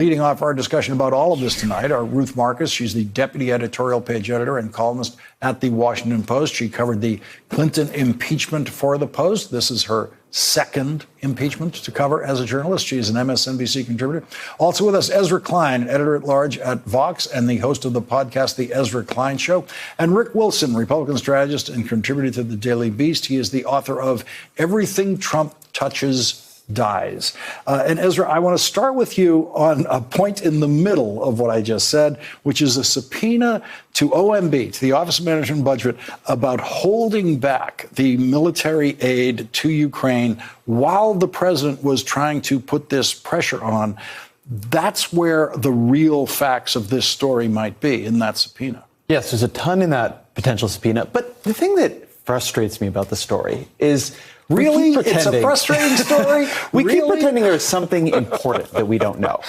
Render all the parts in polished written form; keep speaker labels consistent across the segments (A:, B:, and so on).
A: Leading off our discussion about all of this tonight are Ruth Marcus. She's the deputy editorial page editor and columnist at the Washington Post. She covered the Clinton impeachment for the Post. This is her second impeachment to cover as a journalist. She is an MSNBC contributor. Also with us, Ezra Klein, editor-at-large at Vox and the host of the podcast, The Ezra Klein Show. And Rick Wilson, Republican strategist and contributor to the Daily Beast. He is the author of Everything Trump Touches Dies. And Ezra, I want to start with you on a point in the middle of what I just said, which is a subpoena to OMB, to the Office of Management and Budget, about holding back the military aid to Ukraine while the president was trying to put this pressure on. That's where the real facts of this story might be, in that subpoena.
B: Yes, there's a ton in that potential subpoena. But the thing that frustrates me about the story is
A: really, it's a frustrating story.
B: We keep pretending there's something important that we don't know.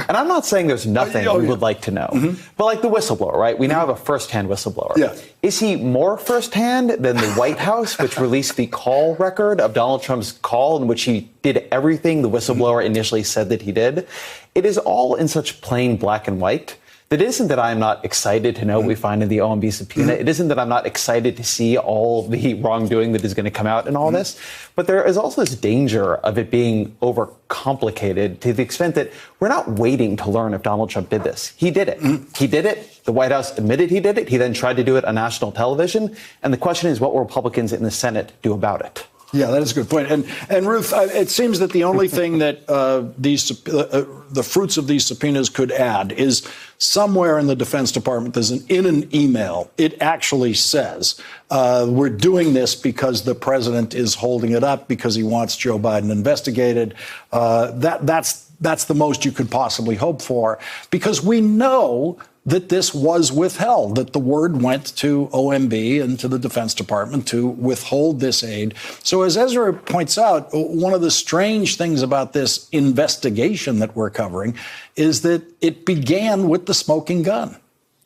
B: And I'm not saying there's nothing we would like to know. But like the whistleblower, right? We now have a first-hand whistleblower.
A: Yeah.
B: Is he more first-hand than the White House, which released the call record of Donald Trump's call in which he did everything the whistleblower initially said that he did? It is all in such plain black and white. It isn't that I'm not excited to know what we find in the OMB subpoena. It isn't that I'm not excited to see all the wrongdoing that is going to come out in all this. But there is also this danger of it being overcomplicated to the extent that we're not waiting to learn if Donald Trump did this. He did it. He did it. The White House admitted he did it. He then tried to do it on national television. And the question is, what will Republicans in the Senate do about it?
A: Yeah, that is a good point. And Ruth, it seems that the only thing that the fruits of these subpoenas could add is somewhere in the Defense Department, in an email, it actually says, we're doing this because the president is holding it up because he wants Joe Biden investigated. That's the most you could possibly hope for, because we know that this was withheld, that the word went to OMB and to the Defense Department to withhold this aid. So as Ezra points out, one of the strange things about this investigation that we're covering is that it began with the smoking gun.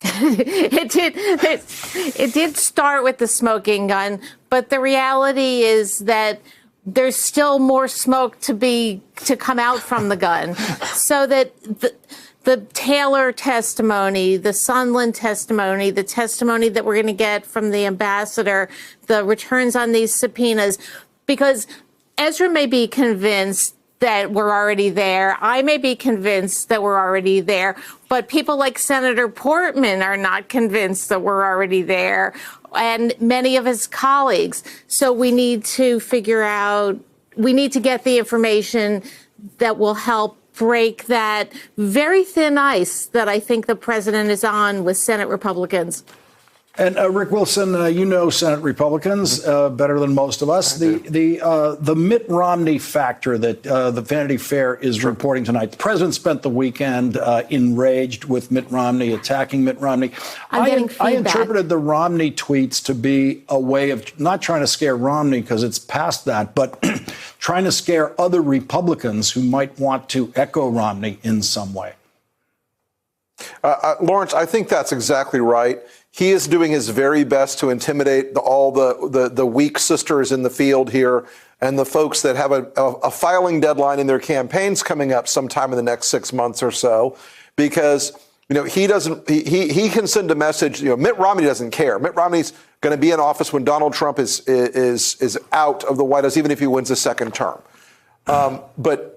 C: It did start with the smoking gun, but the reality is that there's still more smoke to come out from the gun. So that the Taylor testimony, the Sondland testimony, the testimony that we're going to get from the ambassador, the returns on these subpoenas, because Ezra may be convinced that we're already there. I may be convinced that we're already there, but people like Senator Portman are not convinced that we're already there, and many of his colleagues. So we need to we need to get the information that will help break that very thin ice that I think the president is on with Senate Republicans.
A: And Rick Wilson, you know Senate Republicans better than most of us. The Mitt Romney factor that the Vanity Fair is reporting tonight. The president spent the weekend enraged with Mitt Romney, attacking Mitt Romney. I interpreted the Romney tweets to be a way of not trying to scare Romney, because it's past that, but trying to scare other Republicans who might want to echo Romney in some way.
D: Lawrence, I think that's exactly right. He is doing his very best to intimidate all the weak sisters in the field here and the folks that have a filing deadline in their campaigns coming up sometime in the next 6 months or so, because he can send a message. Mitt Romney doesn't care. Mitt Romney's going to be in office when Donald Trump is out of the White House, even if he wins a second term. But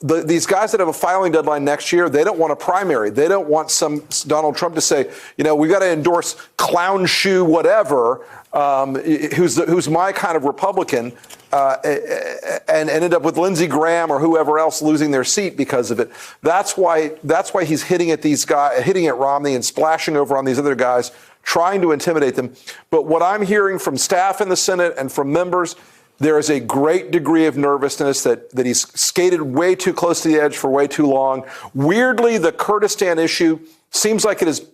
D: these guys that have a filing deadline next year, they don't want a primary. They don't want some Donald Trump to say, we got to endorse clown shoe whatever, who's my kind of Republican, and ended up with Lindsey Graham or whoever else losing their seat because of it. That's why he's hitting at Romney and splashing over on these other guys, trying to intimidate them. But what I'm hearing from staff in the Senate and from members, there is a great degree of nervousness that he's skated way too close to the edge for way too long. Weirdly, the Kurdistan issue seems like it has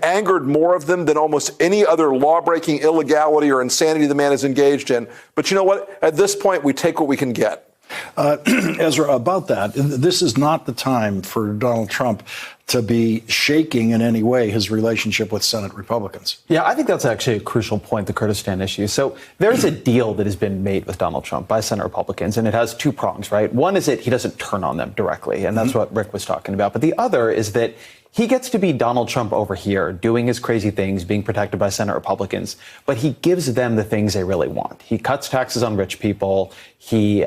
D: angered more of them than almost any other law-breaking illegality or insanity the man is engaged in. But you know what? At this point, we take what we can get.
A: Ezra, about that, this is not the time for Donald Trump to be shaking in any way his relationship with Senate Republicans.
B: Yeah, I think that's actually a crucial point, the Kurdistan issue. So there's a deal that has been made with Donald Trump by Senate Republicans, and it has two prongs, right? One is that he doesn't turn on them directly, and that's what Rick was talking about. But the other is that he gets to be Donald Trump over here, doing his crazy things, being protected by Senate Republicans, but he gives them the things they really want. He cuts taxes on rich people. He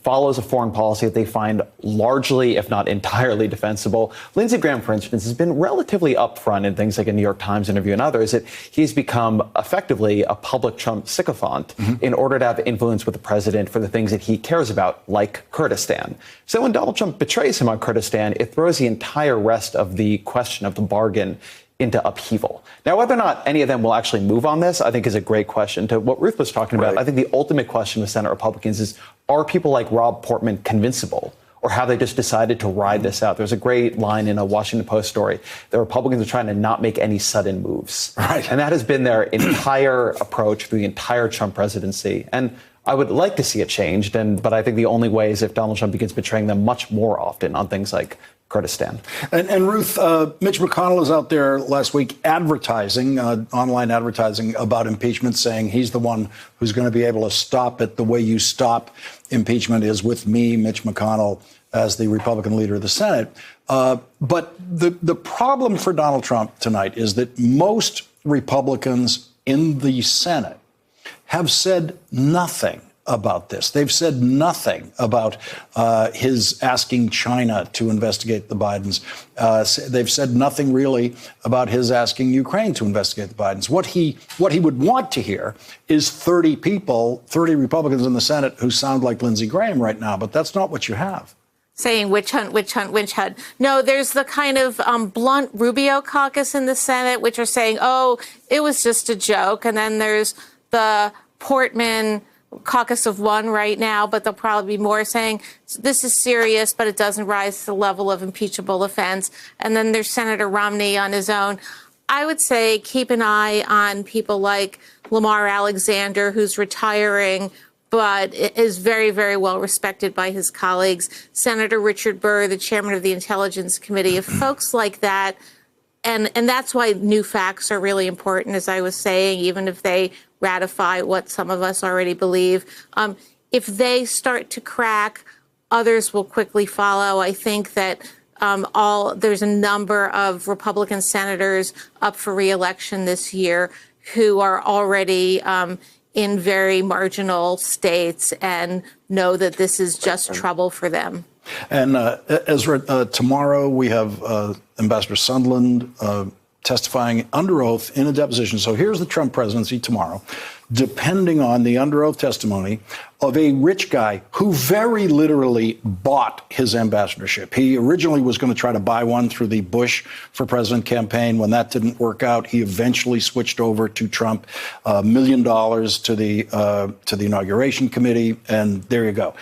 B: follows a foreign policy that they find largely, if not entirely, defensible. Lindsey Graham, for instance, has been relatively upfront in things like a New York Times interview and others that he's become effectively a public Trump sycophant in order to have influence with the president for the things that he cares about, like Kurdistan. So when Donald Trump betrays him on Kurdistan, it throws the entire rest of the question of the bargain into upheaval. Now, whether or not any of them will actually move on this, I think is a great question. To what Ruth was talking about, I think the ultimate question with Senate Republicans is, are people like Rob Portman convincible? Or have they just decided to ride this out? There's a great line in a Washington Post story. The Republicans are trying to not make any sudden moves.
A: Right.
B: And that has been their entire approach through the entire Trump presidency. And I would like to see it changed, but I think the only way is if Donald Trump begins betraying them much more often on things like Kurdistan.
A: And Ruth, Mitch McConnell was out there last week advertising, online advertising about impeachment, saying he's the one who's going to be able to stop it. The way you stop impeachment is with me, Mitch McConnell, as the Republican leader of the Senate. But the problem for Donald Trump tonight is that most Republicans in the Senate have said nothing about this. They've said nothing about his asking China to investigate the Bidens. They've said nothing really about his asking Ukraine to investigate the Bidens. What he would want to hear is 30 Republicans in the Senate who sound like Lindsey Graham right now, but that's not what you have.
C: Saying witch hunt, witch hunt, witch hunt. No, there's the kind of blunt Rubio caucus in the Senate, which are saying, oh, it was just a joke. And then there's the Portman caucus of one right now, but there'll probably be more saying this is serious, but it doesn't rise to the level of impeachable offense. And then there's Senator Romney on his own. I would say keep an eye on people like Lamar Alexander, who's retiring, but is very, very well respected by his colleagues. Senator Richard Burr, the chairman of the Intelligence Committee, of folks like that. And that's why new facts are really important, as I was saying, even if they ratify what some of us already believe. If they start to crack, others will quickly follow. I think that there's a number of Republican senators up for re-election this year who are already in very marginal states and know that this is just trouble for them.
A: And Ezra, tomorrow we have Ambassador Sondland testifying under oath in a deposition. So here's the Trump presidency tomorrow, depending on the under oath testimony of a rich guy who very literally bought his ambassadorship. He originally was going to try to buy one through the Bush for President campaign. When that didn't work out, he eventually switched over to Trump, $1 million to the inauguration committee, and there you go.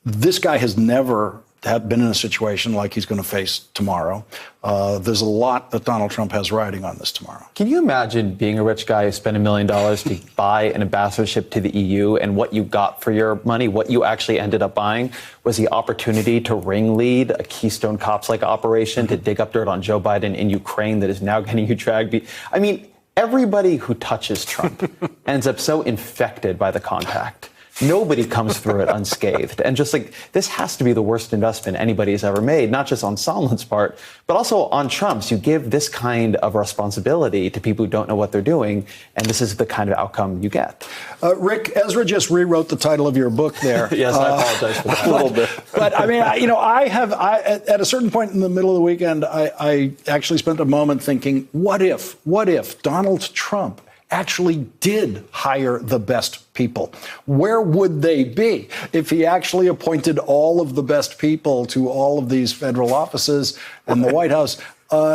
A: This guy has never been in a situation like he's going to face tomorrow. There's a lot that Donald Trump has riding on this tomorrow.
B: Can you imagine being a rich guy who spent $1 million to buy an ambassadorship to the EU, and what you got for your money, what you actually ended up buying, was the opportunity to ringlead a Keystone Cops-like operation to dig up dirt on Joe Biden in Ukraine that is now getting you dragged? I mean, everybody who touches Trump ends up so infected by the contact. Nobody comes through it unscathed. And just like, this has to be the worst investment anybody has ever made, not just on Sondland's part, but also on Trump's. You give this kind of responsibility to people who don't know what they're doing, and this is the kind of outcome you get.
A: Rick, Ezra just rewrote the title of your book there.
B: Yes, I apologize for that.
A: A little bit. But I mean, at a certain point in the middle of the weekend, I actually spent a moment thinking, what if Donald Trump actually did hire the best people? Where would they be if he actually appointed all of the best people to all of these federal offices in the White House?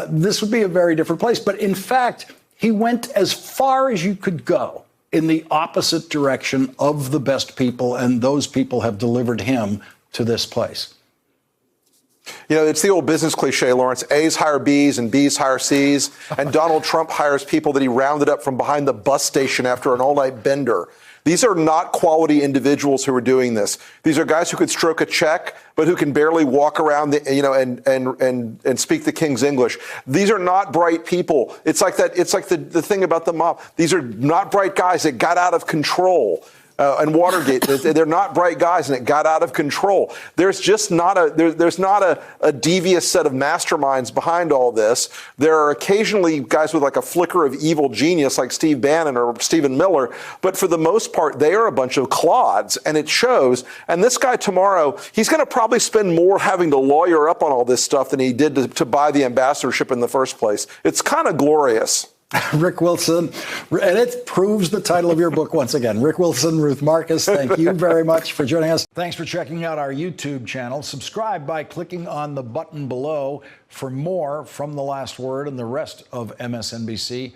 A: This would be a very different place. But in fact, he went as far as you could go in the opposite direction of the best people, and those people have delivered him to this place.
D: You know, it's the old business cliche, Lawrence. A's hire B's and B's hire C's. And Donald Trump hires people that he rounded up from behind the bus station after an all-night bender. These are not quality individuals who are doing this. These are guys who could stroke a check, but who can barely walk around, and speak the king's English. These are not bright people. It's like that. It's like the thing about the mob. These are not bright guys that got out of control. And Watergate, they're not bright guys, and it got out of control. There's just not a devious set of masterminds behind all this. There are occasionally guys with like a flicker of evil genius, like Steve Bannon or Stephen Miller, but for the most part, they are a bunch of clods, and it shows. And this guy tomorrow, he's going to probably spend more having to lawyer up on all this stuff than he did to buy the ambassadorship in the first place. It's kind of glorious.
A: Rick Wilson, and it proves the title of your book once again. Rick Wilson, Ruth Marcus, thank you very much for joining us. Thanks for checking out our YouTube channel. Subscribe by clicking on the button below for more from The Last Word and the rest of MSNBC.